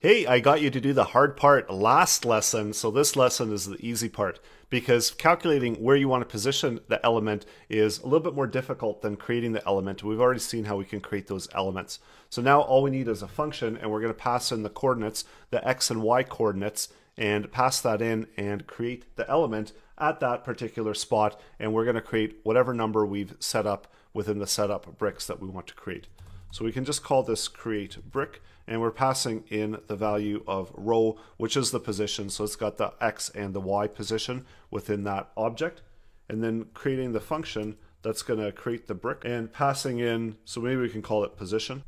Hey, I got you to do the hard part last lesson, so this lesson is the easy part because calculating where you want to position the element is a little bit more difficult than creating the element. We've already seen how we can create those elements. So now all we need is a function, and we're going to pass in the coordinates, the x and y coordinates, and pass that in and create the element at that particular spot, and we're going to create whatever number we've set up within the setup bricks that we want to create. So we can just call this create brick, and we're passing in the value of row, which is the position. So it's got the x and the y position within that object, and then creating the function that's going to create the brick and passing in, so maybe we can call it position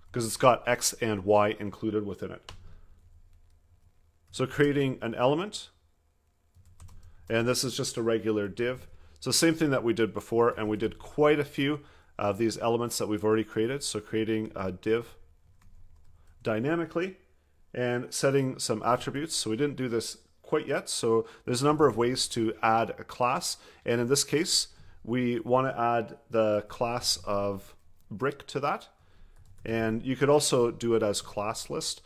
because it's got x and y included within it. So creating an element, and this is just a regular div. So same thing that we did before, and we did quite a few of these elements that we've already created. So creating a div dynamically and setting some attributes. So we didn't do this quite yet. So there's a number of ways to add a class. And in this case, we want to add the class of brick to that. And you could also do it as class list.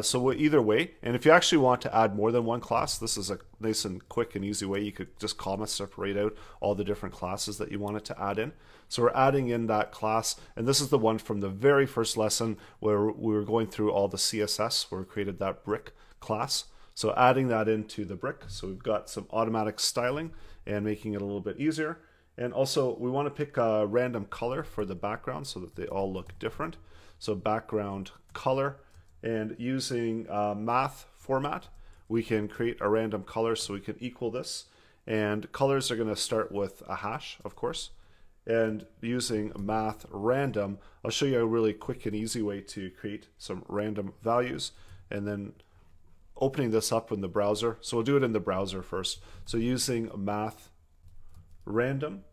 So either way, and if you actually want to add more than one class, this is a nice and quick and easy way. You could just comma separate out all the different classes that you wanted to add in. So we're adding in that class, and this is the one from the very first lesson where we were going through all the CSS where we created that brick class. So adding that into the brick. So we've got some automatic styling and making it a little bit easier. And also we want to pick a random color for the background so that they all look different. So background color. And using math format, we can create a random color so we can equal this. And colors are going to start with a hash, of course. And using math random, I'll show you a really quick and easy way to create some random values. And then opening this up in the browser. So we'll do it in the browser first. So using math random.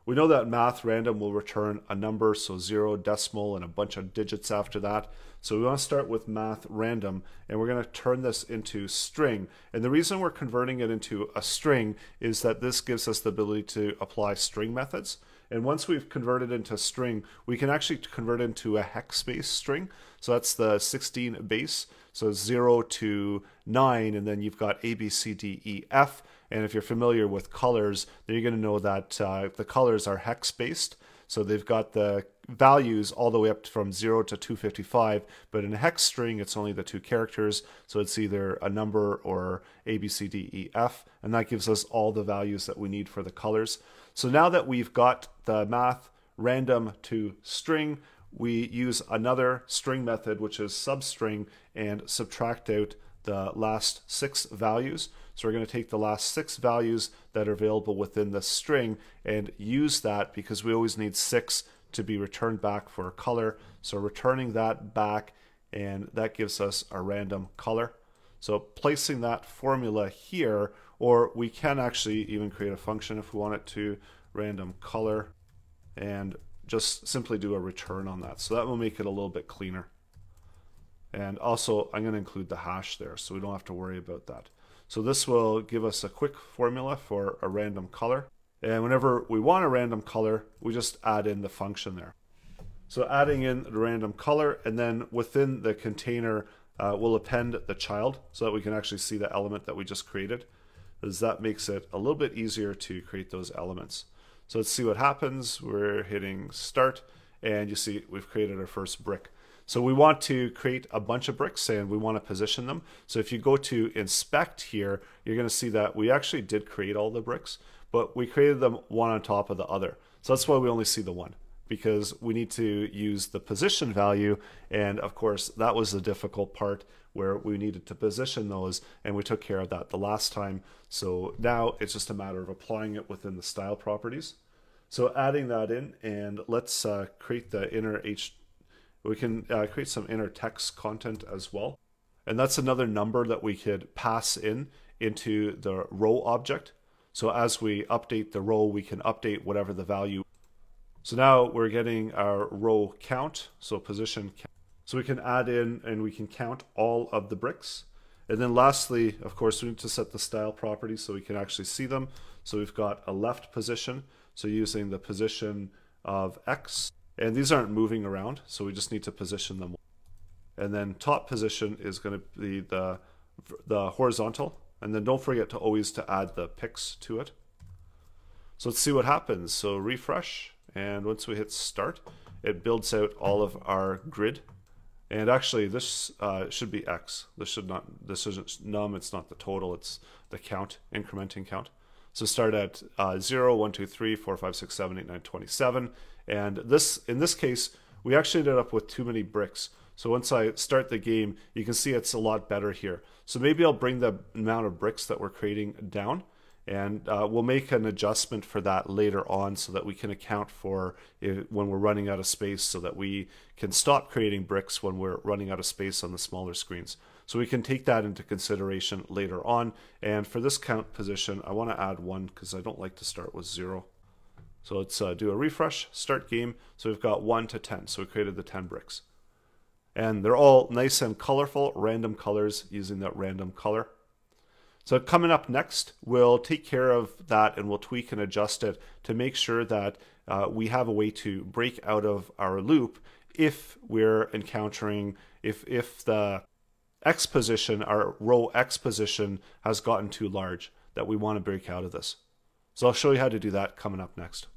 We know that math random will return a number, so 0, decimal, and a bunch of digits after that. So we want to start with math random, and we're going to turn this into string. And the reason we're converting it into a string is that this gives us the ability to apply string methods. And once we've converted into string, we can actually convert it into a hex-based string. So that's the 16 base. So 0 to 9, and then you've got A, B, C, D, E, F. And if you're familiar with colors, then you're going to know that the colors are hex-based. So they've got the values all the way up from 0 to 255, but in a hex string, it's only the two characters. So it's either a number or A, B, C, D, E, F, and that gives us all the values that we need for the colors. So now that we've got the math random to string, we use another string method, which is substring, and subtract out the last 6 values. So we're going to take the last 6 values that are available within the string and use that because we always need 6 to be returned back for a color. So returning that back, and that gives us a random color. So placing that formula here, or we can actually even create a function if we want it to, random color, and just simply do a return on that. So that will make it a little bit cleaner. And also I'm going to include the hash there so we don't have to worry about that. So this will give us a quick formula for a random color. And whenever we want a random color, we just add in the function there. So adding in the random color, and then within the container, we'll append the child so that we can actually see the element that we just created, as that makes it a little bit easier to create those elements. So let's see what happens. We're hitting start, and you see we've created our first brick. So we want to create a bunch of bricks and we want to position them. So if you go to inspect here, you're going to see that we actually did create all the bricks, but we created them one on top of the other. So that's why we only see the one, because we need to use the position value. And of course, that was the difficult part where we needed to position those, and we took care of that the last time. So now it's just a matter of applying it within the style properties. So adding that in, and let's create the inner we can create some inner text content as well. And that's another number that we could pass into the row object. So as we update the row, we can update whatever the value. So now we're getting our row count, so position count. So we can add in and we can count all of the bricks. And then lastly, of course, we need to set the style properties so we can actually see them. So we've got a left position, so using the position of X. And these aren't moving around, so we just need to position them. and then top position is going to be the horizontal, and then don't forget to always to add the pix to it. So let's see what happens. So refresh, and once we hit start, it builds out all of our grid. And actually this should be X. This isn't num, it's not the total, it's the count, incrementing count. So start at 0, 1, 2, 3, 4, 5, 6, 7, 8, 9, 27. And in this case, we actually ended up with too many bricks. So once I start the game, you can see it's a lot better here. So maybe I'll bring the amount of bricks that we're creating down, and we'll make an adjustment for that later on so that we can account for it when we're running out of space, so that we can stop creating bricks when we're running out of space on the smaller screens. So we can take that into consideration later on. And for this count position, I want to add 1 because I don't like to start with 0. So let's do a refresh, start game. So we've got 1 to 10. So we created the 10 bricks. And they're all nice and colorful, random colors using that random color. So coming up next, we'll take care of that and we'll tweak and adjust it to make sure that we have a way to break out of our loop if we're encountering, if the X position, our row X position has gotten too large, that we want to break out of this. So I'll show you how to do that coming up next.